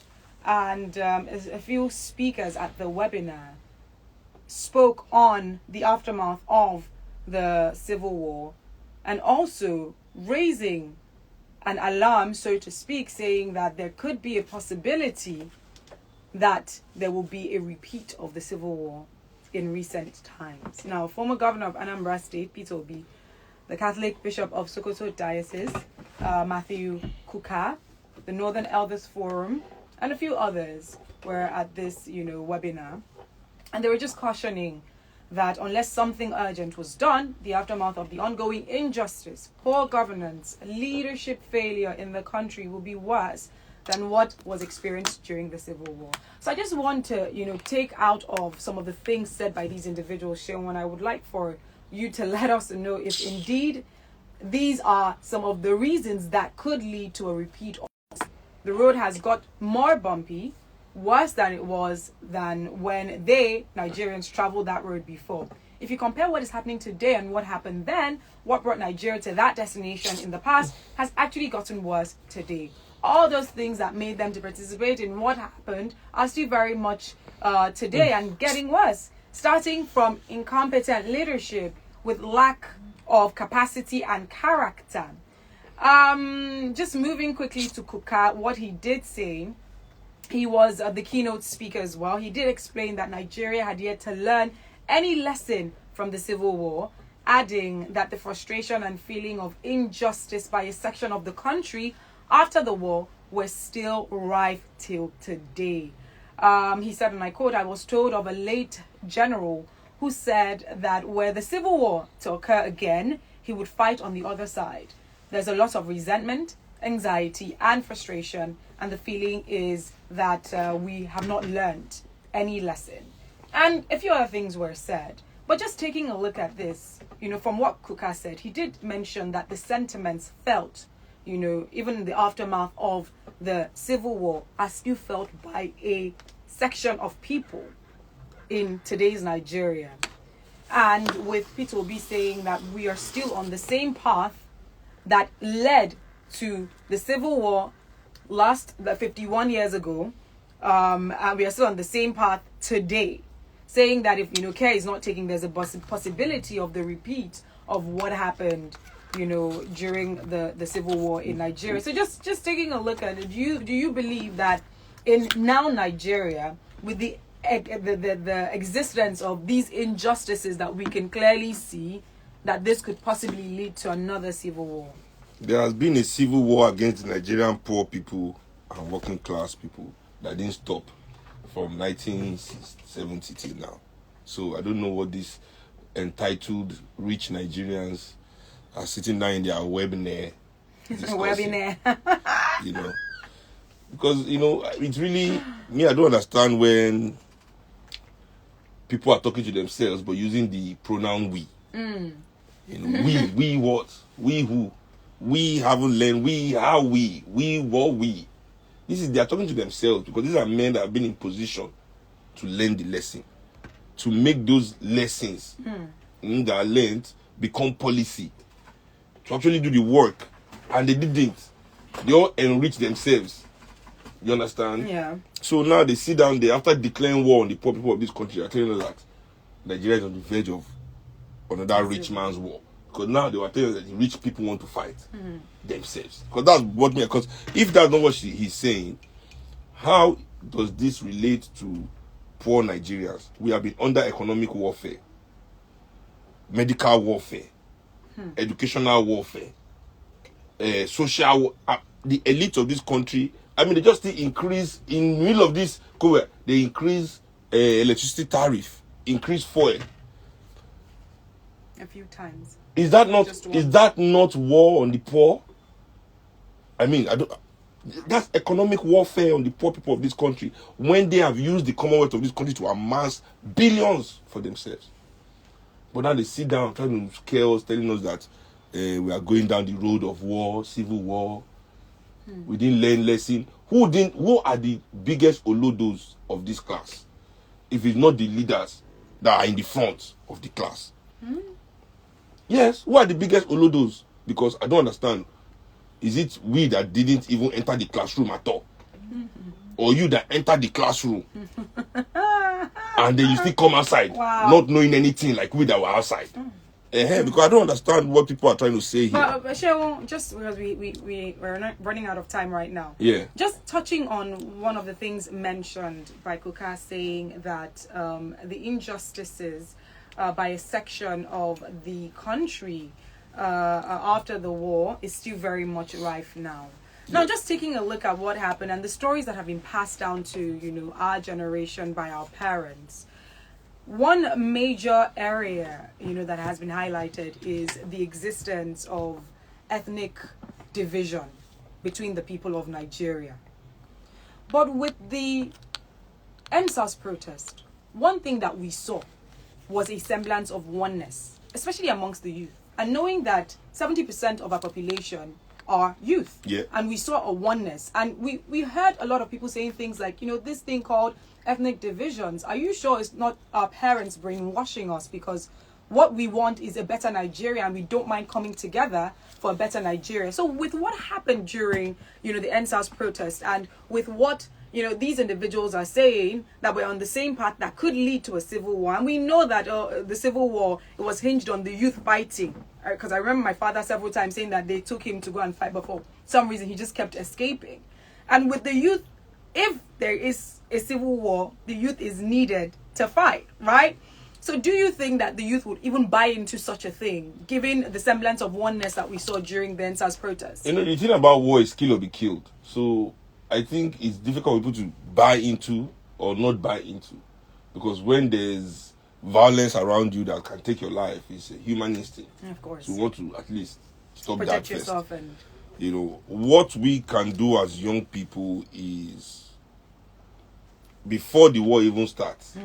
And a few speakers at the webinar spoke on the aftermath of the Civil War and also raising an alarm, so to speak, saying that there could be a possibility that there will be a repeat of the Civil War in recent times. Now, former governor of Anambra State, Peter Obi, the Catholic Bishop of Sokoto Diocese, Matthew Kuka, the Northern Elders Forum, and a few others were at this, webinar. And they were just cautioning that unless something urgent was done, the aftermath of the ongoing injustice, poor governance, leadership failure in the country will be worse than what was experienced during the Civil War. So I just want to, take out of some of the things said by these individuals, Seun, and I would like for you to let us know if indeed these are some of the reasons that could lead to a repeat of this. The road has got more bumpy, worse than it was than when Nigerians, traveled that road before. If you compare what is happening today and what happened then, what brought Nigeria to that destination in the past has actually gotten worse today. All those things that made them to participate in what happened are still very much today and getting worse, starting from incompetent leadership with lack of capacity and character. Just moving quickly to Kuka, what he did say, he was the keynote speaker as well. He did explain that Nigeria had yet to learn any lesson from the Civil War, adding that the frustration and feeling of injustice by a section of the country after the war were still rife till today. He said, and I quote, "I was told of a late general who said that were the Civil War to occur again, he would fight on the other side. There's a lot of resentment, anxiety, and frustration, and the feeling is that we have not learned any lesson." And a few other things were said. But just taking a look at this, from what Kuka said, he did mention that the sentiments felt, even in the aftermath of the Civil War, are still felt by a section of people in today's Nigeria. And with Peter Obi saying that we are still on the same path that led to the Civil War 51 years ago, and we are still on the same path today, saying that if care is not taken, there's a possibility of the repeat of what happened during the Civil War in Nigeria. So just taking a look at it, do you believe that in now Nigeria, with the existence of these injustices that we can clearly see, that this could possibly lead to another civil war? There has been a civil war against the Nigerian poor people and working class people that didn't stop from 1970 till now. So I don't know what these entitled rich Nigerians are sitting down in their webinar discussing. Because it's really me. I don't understand when people are talking to themselves but using the pronoun we. We what, we who, we haven't learned, we how we what we. They are talking to themselves, because these are men that have been in position to learn the lesson, to make those lessons that are learned become policy, to actually do the work, and they didn't. They all enrich themselves. You understand? Yeah. So now they sit down there after declaring war on the poor people of this country. They're telling us that Nigeria is on the verge of another rich man's war. Because now they were telling us that the rich people want to fight themselves. Because that's what me. Because if that's not what he's saying, how does this relate to poor Nigerians? We have been under economic warfare, medical warfare, educational warfare, social. The elite of this country. I mean, they just increase in the middle of this. They increase electricity tariff, increase fuel. A few times. Is that not war on the poor? I mean, that's economic warfare on the poor people of this country, when they have used the Commonwealth of this country to amass billions for themselves. But now they sit down trying to scare us, telling us that we are going down the road of war, civil war. We didn't learn lesson. Who are the biggest olodos of this class? If it's not the leaders that are in the front of the class. Yes, who are the biggest olodos? Because I don't understand. Is it we that didn't even enter the classroom at all? Or you that entered the classroom and then you still come outside, not knowing anything like we that were outside? Because I don't understand what people are trying to say here. But Seun, just because we're not running out of time right now. Yeah. Just touching on one of the things mentioned by Kuka, saying that the injustices by a section of the country after the war is still very much rife now. Now, just taking a look at what happened and the stories that have been passed down to our generation by our parents. One major area, that has been highlighted is the existence of ethnic division between the people of Nigeria. But with the NSAS protest, one thing that we saw was a semblance of oneness, especially amongst the youth. And knowing that 70% of our population are youth. Yeah. And we saw a oneness. And we heard a lot of people saying things like, this thing called ethnic divisions. Are you sure it's not our parents brainwashing us? Because what we want is a better Nigeria, and we don't mind coming together for a better Nigeria. So with what happened during, the NSAS protest, and with what, these individuals are saying, that we're on the same path that could lead to a civil war. And we know that the civil war, it was hinged on the youth fighting. Because I remember my father several times saying that they took him to go and fight, but for some reason he just kept escaping. And with the youth, if there is a civil war, the youth is needed to fight, right? So do you think that the youth would even buy into such a thing, given the semblance of oneness that we saw during the NSAS protests? The thing about war is kill or be killed. So I think it's difficult for people to buy into or not buy into. Because when there's violence around you that can take your life, it's a human instinct. Of course. So you want to at least stop Protect that first. yourself. And What we can do as young people is, before the war even starts,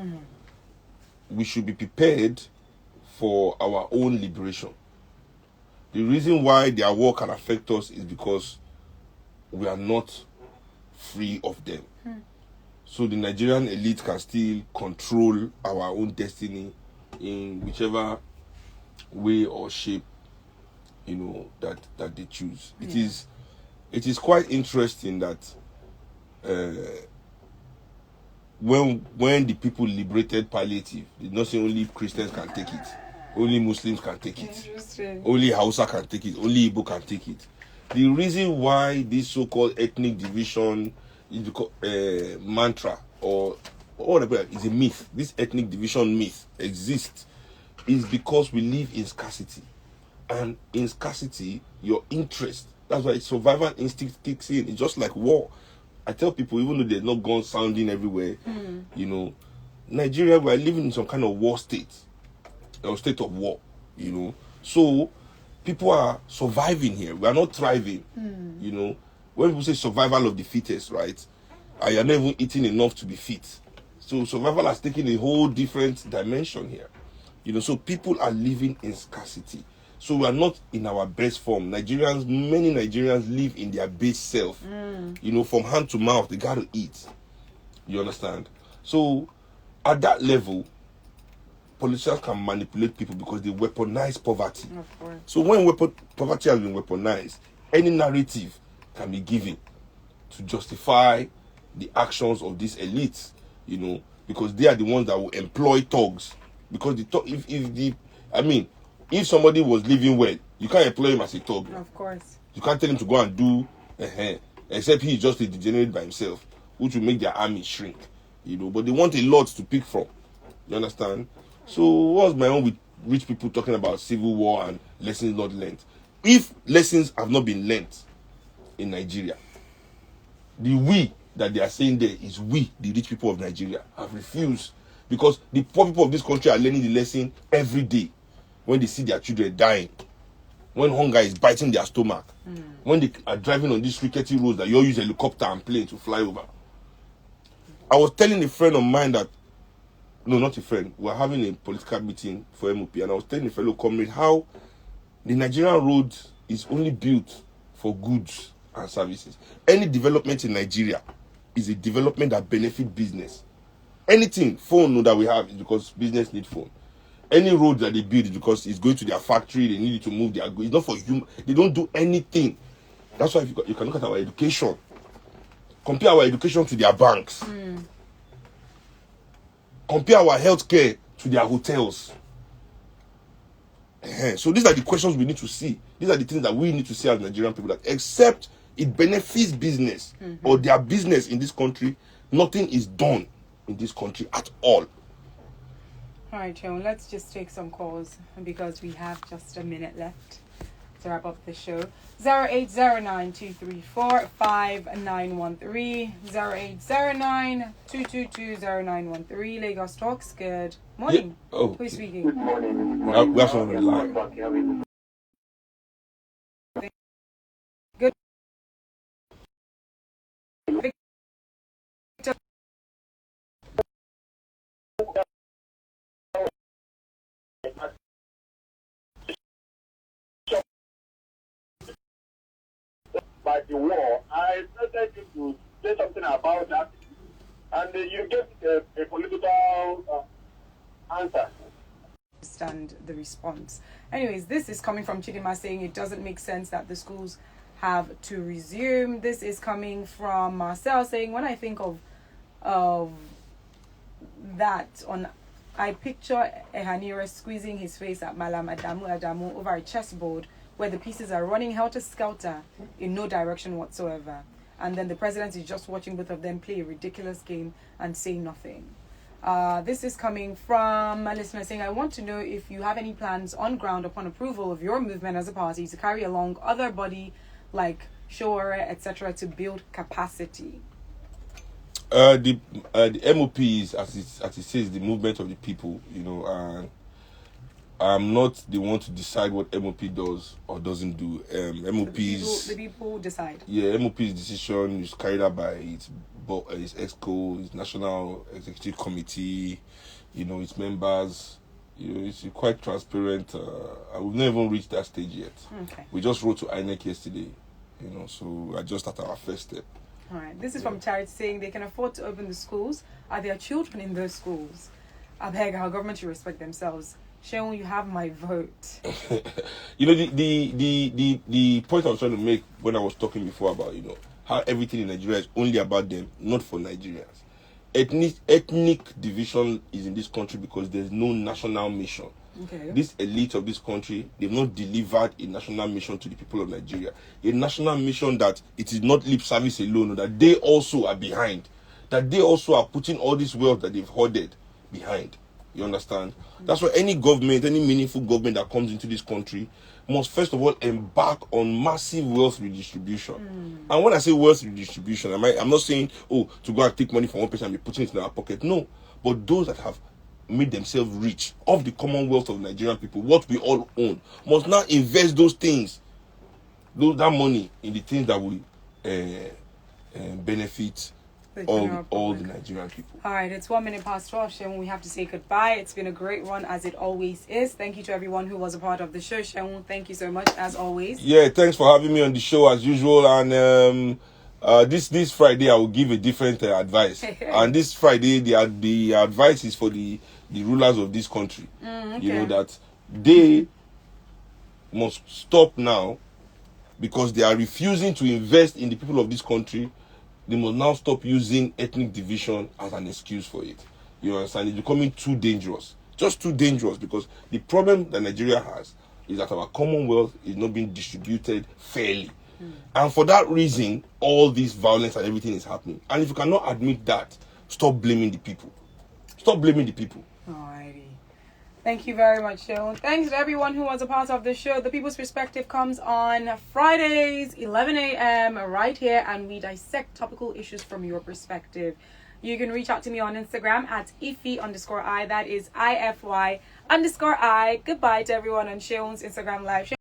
we should be prepared for our own liberation. The reason why their war can affect us is because we are not free of them. So the Nigerian elite can still control our own destiny in whichever way or shape, that they choose. It is quite interesting that when the people liberated palliative, they did not say only Christians can take it, only Muslims can take it, only Hausa can take it, only Igbo can take it. The reason why this so-called ethnic division is mantra or whatever is a myth, this ethnic division myth exists, is because we live in scarcity. And in scarcity, your interest, that's why survival instinct kicks in. It's just like war. I tell people, even though there's not guns sounding everywhere, Nigeria, we're living in some kind of war state, or state of war, So people are surviving here. We are not thriving, When people say survival of the fittest, right? And you're not even eating enough to be fit. So survival has taken a whole different dimension here. So people are living in scarcity. So we are not in our best form. Many Nigerians live in their base self. From hand to mouth, they got to eat. You understand? So at that level, politicians can manipulate people because they weaponize poverty. Of course. So when poverty has been weaponized, any narrative can be given to justify the actions of these elites, because they are the ones that will employ thugs. Because if somebody was living well, you can't employ him as a thug. Of course. You can't tell him to go and do, except he is just a degenerate by himself, which will make their army shrink, But they want a lot to pick from. You understand? So what's my own with rich people talking about civil war and lessons not learned? If lessons have not been learned in Nigeria, the we that they are saying there is we, the rich people of Nigeria, have refused, because the poor people of this country are learning the lesson every day when they see their children dying, when hunger is biting their stomach, when they are driving on these rickety roads that you all use helicopter and plane to fly over. I was telling a friend of mine that, no, not a friend, we were having a political meeting for MOP, and I was telling a fellow comrade how the Nigerian road is only built for goods and services. Any development in Nigeria is a development that benefits business. Anything, phone that we have is because business need phone. Any road that they build is because it's going to their factory, they need it to move their goods. It's not for human. They don't do anything. That's why you can look at our education. Compare our education to their banks. Compare our healthcare to their hotels. So these are the questions we need to see. These are the things that we need to see as Nigerian people, that except it benefits business or their business in this country, nothing is done in this country at all. All right, Seun, let's just take some calls because we have just a minute left to wrap up the show. 0809-234-5913, 0809-222-0913. Lagos Talks, good morning. Yeah. Oh, who's speaking? Good morning. We have someone on the line. Good. By the war, I expected you to say something about that, and you gave a political answer. Understand the response. Anyways, this is coming from Chidima saying it doesn't make sense that the schools have to resume. This is coming from Marcel saying, when I think of that, I picture Ehanira squeezing his face at Malam Adamu over a chessboard where the pieces are running helter-skelter in no direction whatsoever. And then the president is just watching both of them play a ridiculous game and say nothing. This is coming from a listener saying, I want to know if you have any plans on ground upon approval of your movement as a party to carry along other body like Shore, etc. to build capacity. The MOP is, as it says, the movement of the people, and I'm not the one to decide what MOP does or doesn't do. The people decide. Yeah, MOP's decision is carried out by its EXCO, its National Executive Committee, its members. It's quite transparent. We've not even reached that stage yet. Okay. We just wrote to INEC yesterday, so we're just at our first step. All right. This is from Charity saying they can afford to open the schools. Are there children in those schools? I beg our government to respect themselves. Seun, you have my vote. You know, the point I was trying to make when I was talking before about, you know, how everything in Nigeria is only about them, not for Nigerians. Ethnic division is in this country because there's no national mission. Okay. This elite of this country, they've not delivered a national mission to the people of Nigeria. A national mission that it is not lip service alone, that they also are behind. That they also are putting all this wealth that they've hoarded behind. You understand? That's why any government, any meaningful government that comes into this country must first of all embark on massive wealth redistribution. And when I say wealth redistribution, I'm not saying, oh, to go and take money from one person and be putting it in our pocket. No. But those that have made themselves rich of the commonwealth of Nigerian people, what we all own, must now invest those things, that money in the things that will benefit all the Nigerian people. All right, it's 1 minute past 12, Seun. We have to say goodbye. It's been a great run, as it always is. Thank you to everyone who was a part of the show. Seun, thank you so much, as always. Yeah, thanks for having me on the show as usual. And this Friday I will give a different advice. And this Friday the advice is for the rulers of this country. Okay. You know, that they must stop now, because they are refusing to invest in the people of this country. They must now stop using ethnic division as an excuse for it. You understand? It's becoming too dangerous. Just too dangerous, because the problem that Nigeria has is that our commonwealth is not being distributed fairly. And for that reason, all this violence and everything is happening. And if you cannot admit that, stop blaming the people. Stop blaming the people. Alrighty. Thank you very much, Seun. Thanks to everyone who was a part of the show. The People's Perspective comes on Fridays, 11 a.m. right here, and we dissect topical issues from your perspective. You can reach out to me on Instagram at Ify_I. That is IFY_I. Goodbye to everyone on Seun's Instagram Live.